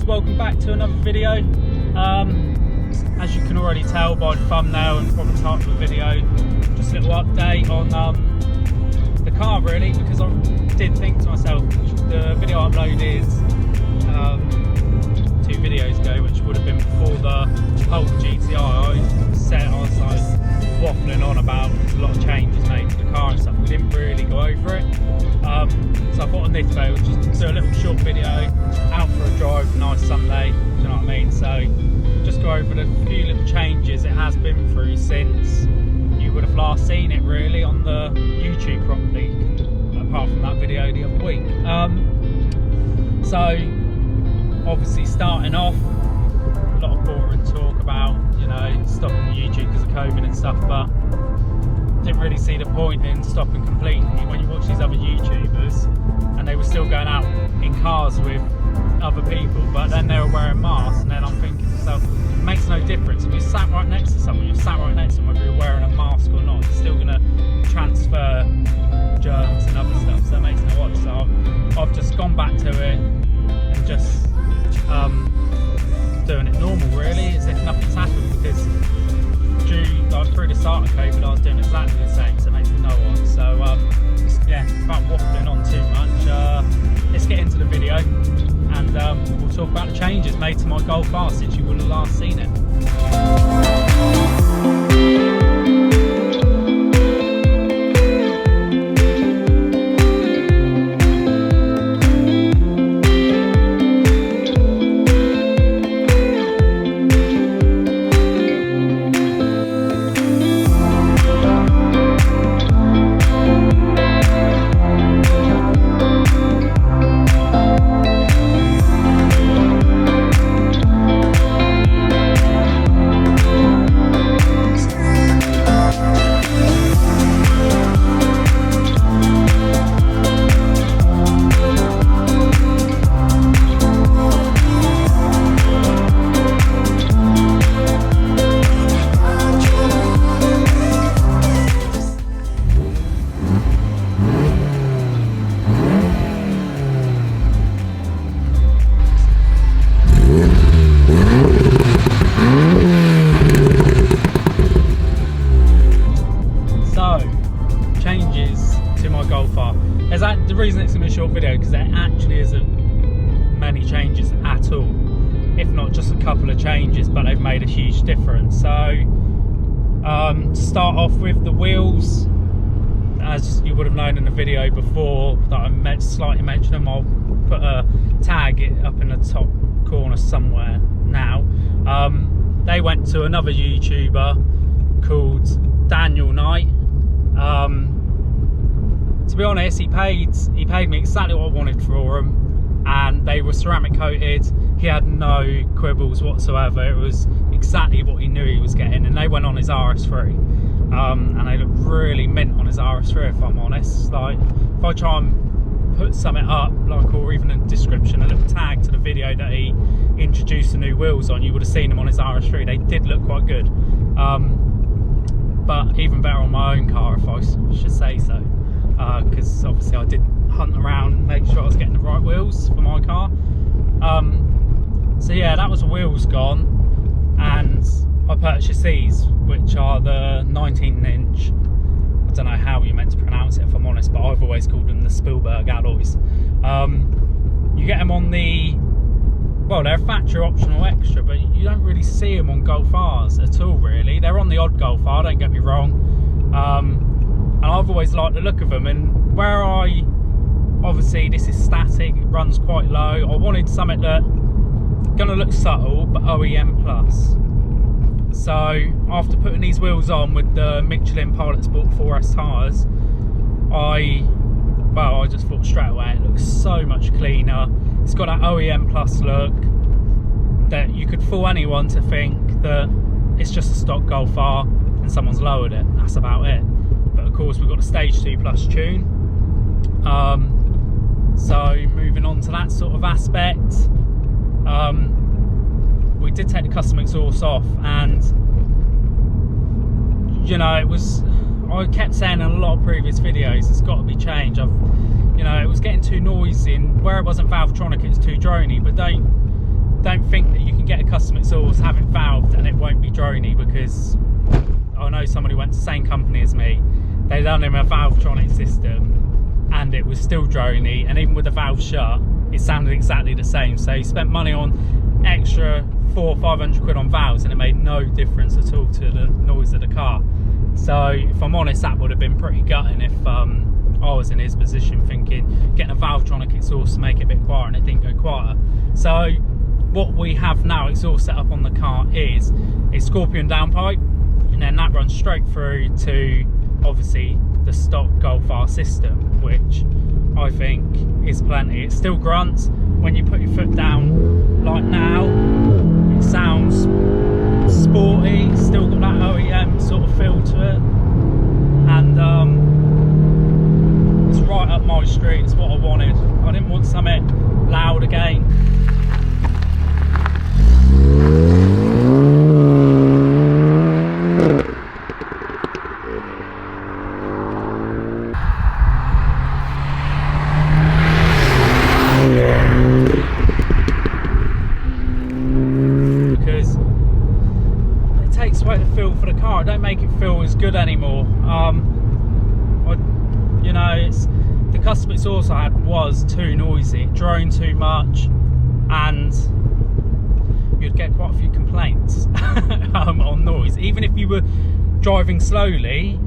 guys, welcome back to another video. As you can already tell by the thumbnail and from the title of the video, just a little update on the car really, because I did think to myself, the video I uploaded 2 videos ago, which would have been before the Hulk GTI, I was like waffling on about a lot of changes made to the car and stuff. We didn't really go over it, so I thought on this video we'll just do a little short video, out for a drive, nice Sunday, do you know what I mean? So just go over the few little changes it has been through since you would have last seen it really on the YouTube properly, apart from that video the other week. So obviously starting off, a lot of boring talk about, you know, stopping YouTube because of COVID and stuff, but didn't really see the point in stopping completely when you watch these other YouTubers and they were still going out in cars with other people, but then they were wearing masks, and then I'm thinking to myself, it makes no difference. If you're sat right next to someone, you're sat right next to them, whether you're wearing a mask or not, you're still going to transfer germs and other stuff, so that makes no odds. So I've just gone back to it and just doing it normal really, as if nothing's happened, because through the start of COVID I was doing exactly the same, so it makes no odds. So yeah, without waffling on too much, let's get into the video and we'll talk about the changes made to my Golf R since you would have last seen it. Changes to my Golf R. The reason it's going to be a short video because there actually isn't many changes at all, if not just a couple of changes, but they've made a huge difference. So to start off with the wheels, as you would have known in the video before that I slightly mentioned them, I'll put a tag up in the top corner somewhere now. They went to another YouTuber called Daniel Knight. To be honest, he paid me exactly what I wanted for them, and they were ceramic coated. He had no quibbles whatsoever. It was exactly what he knew he was getting, and they went on his RS3, and they look really mint on his RS3 if I'm honest. Like, if I try and put something up, like, or even a description, a little tag to the video that he introduced the new wheels on, you would have seen them on his RS3. They did look quite good, but even better on my own car, if I should say so, because obviously I did hunt around, make sure I was getting the right wheels for my car. So yeah, that was the wheels gone, and I purchased these, which are the 19-inch, I don't know how you're meant to pronounce it if I'm honest, but I've always called them the Spielberg alloys. You get them on the, well, they're a factory optional extra, but you don't really see them on Golf Rs at all really. They're on the odd Golf R, don't get me wrong, and I've always liked the look of them, and where obviously this is static, it runs quite low, I wanted something that gonna look subtle but OEM plus. So after putting these wheels on with the Michelin Pilot Sport 4S tyres, I just thought straight away it looks so much cleaner. It's got that OEM plus look that you could fool anyone to think that it's just a stock Golf R and someone's lowered it, that's about it. But of course we've got a Stage 2 Plus tune, so moving on to that sort of aspect, we did take the custom exhaust off, and you know, I kept saying in a lot of previous videos it's got to be changed. You know, it was getting too noisy, and where it wasn't Valvetronic it was too drony, but don't think that you can get a custom exhaust, have it valved, and it won't be drony, because I know somebody went to the same company as me. They done him a Valvetronic system and it was still drony, and even with the valve shut it sounded exactly the same. So he spent money on extra 400 or 500 quid on valves and it made no difference at all to the noise of the car. So if I'm honest, that would have been pretty gutting if I was in his position, thinking getting a Valvetronic exhaust to make it a bit quieter, and it didn't go quieter. So what we have now exhaust set up on the car is a Scorpion downpipe, and then that runs straight through to obviously the stock Golf R system, which I think is plenty. It still grunts when you put your foot down. Like now, it sounds sporty, still got that OEM sort of feel to it, and it's right up my street. It's what I wanted. I didn't want something loud again. Because it takes away the feel for the car. It don't make it feel as good anymore. You know, it's the custom exhaust I had was too noisy. It droned too much, and you'd get quite a few complaints on noise. Even if you were driving slowly,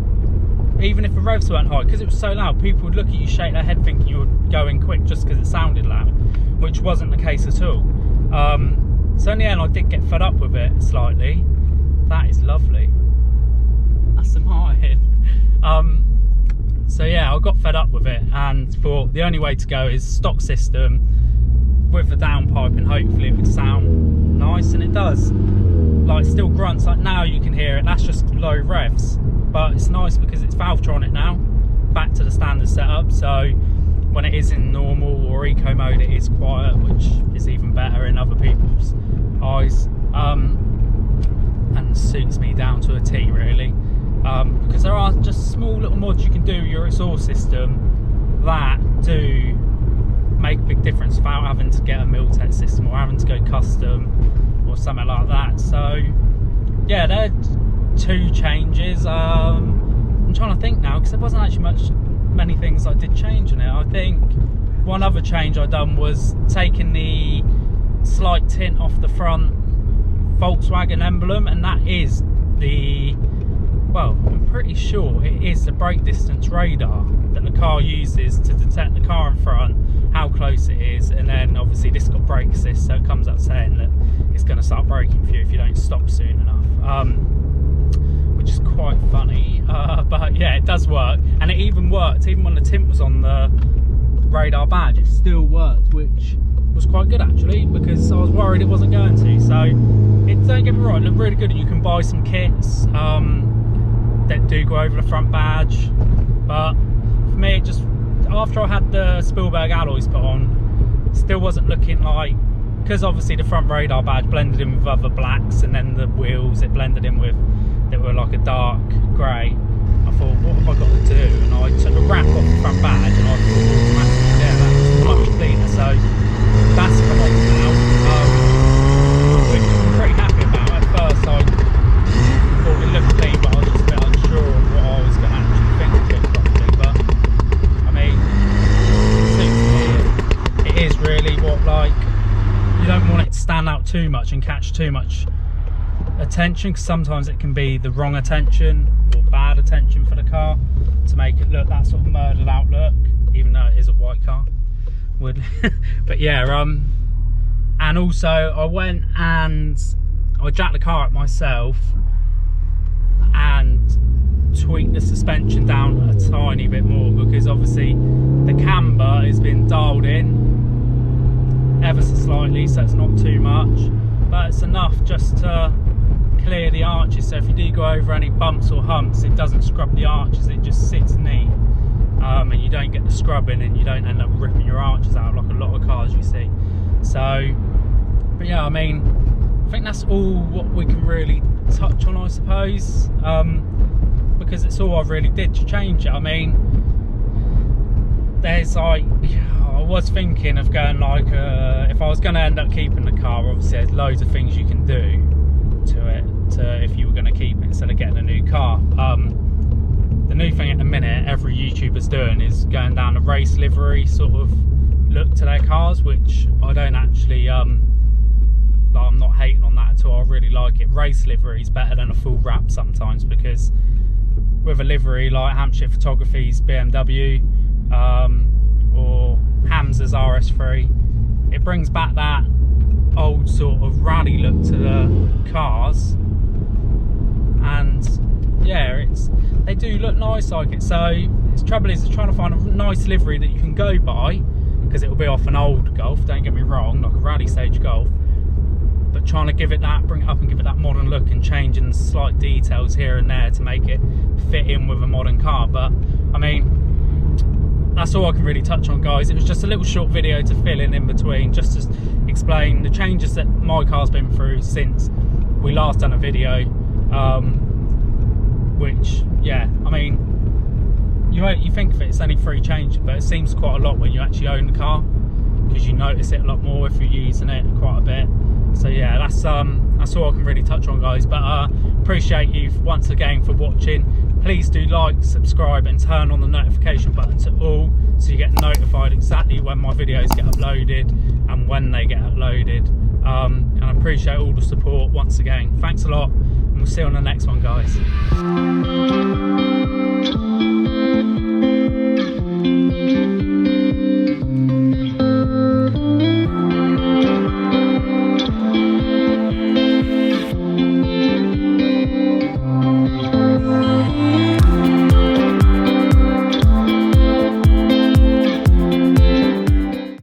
even if the revs weren't high, because it was so loud, people would look at you, shake their head thinking you were going quick just because it sounded loud, which wasn't the case at all. So in the end I did get fed up with it slightly. That is lovely. That's the Martin. So yeah, I got fed up with it and thought the only way to go is stock system with the downpipe, and hopefully it would sound nice, and it does. Like, still grunts. Like now you can hear it, that's just low revs, but it's nice because it's Valvetronic now, back to the standard setup. So when it is in normal or eco mode, it is quiet, which is even better in other people's eyes, and suits me down to a T really. Because there are just small little mods you can do with your exhaust system that do make a big difference without having to get a Miltech system or having to go custom or something like that. So yeah, there are two changes. I'm trying to think now, because there wasn't actually many things I did change in it. I think one other change I done was taking the slight tint off the front Volkswagen emblem, and that is the, well, I'm pretty sure it is the brake distance radar that the car uses to detect the car in front, how close it is, and then obviously this got brake assist, so it comes up saying that it's going to start braking for you if you don't stop soon enough, which is quite funny, but yeah, it does work. And it even worked, even when the tint was on the radar badge, it still worked, which was quite good actually, because I was worried it wasn't going to. So it, don't get me wrong, it looked really good, and you can buy some kits that do go over the front badge, but for me it just, after I had the Spielberg alloys put on, it still wasn't looking like, because obviously the front radar badge blended in with other blacks, and then the wheels it blended in with that were like a dark grey. I thought, what have I got to do? And I took the wrap off the front badge, and I thought automatically there, that was much cleaner. So that's come off now, which I'm pretty happy about. At first I thought it looked clean, but I was just a bit unsure of what I was going to actually think of it properly. But I mean, it suits me. It is really what, like, you don't want it to stand out too much and catch too much attention, because sometimes it can be the wrong attention or bad attention for the car to make it look that sort of murdered out look, even though it is a white car. But yeah, and also I went and I jacked the car up myself and tweaked the suspension down a tiny bit more, because obviously the camber has been dialed in ever so slightly, so it's not too much, but it's enough just to clear the arches. So if you do go over any bumps or humps, it doesn't scrub the arches, it just sits neat, and you don't get the scrubbing, and you don't end up ripping your arches out like a lot of cars you see. So, but yeah, I mean, I think that's all what we can really touch on, I suppose, because it's all I really did to change it. I mean, there's like, I was thinking of going like, if I was going to end up keeping the car, obviously there's loads of things you can do to it if you were going to keep it instead of getting a new car. The new thing at the minute every YouTuber's doing is going down a race livery sort of look to their cars, which I don't actually, I'm not hating on that at all. I really like it. Race livery is better than a full wrap sometimes, because with a livery like Hampshire Photography's BMW, or Hamza's RS3, it brings back that old sort of rally look to the cars, and yeah, they do look nice like it. So the trouble is trying to find a nice livery that you can go by, because it will be off an old Golf, don't get me wrong, like a rally stage Golf, but trying to give it that, bring it up and give it that modern look, and changing slight details here and there to make it fit in with a modern car. But I mean, that's all I can really touch on, guys. It was just a little short video to fill in between, just to explain the changes that my car's been through since we last done a video. Which, yeah, I mean, you think of it, it's only 3 changes, but it seems quite a lot when you actually own the car, because you notice it a lot more if you're using it quite a bit. So yeah, that's all I can really touch on, guys. But appreciate you once again for watching. Please do like, subscribe, and turn on the notification button to all, so you get notified exactly when my videos get uploaded and when they get uploaded. And I appreciate all the support once again. Thanks a lot, and we'll see you on the next one, guys.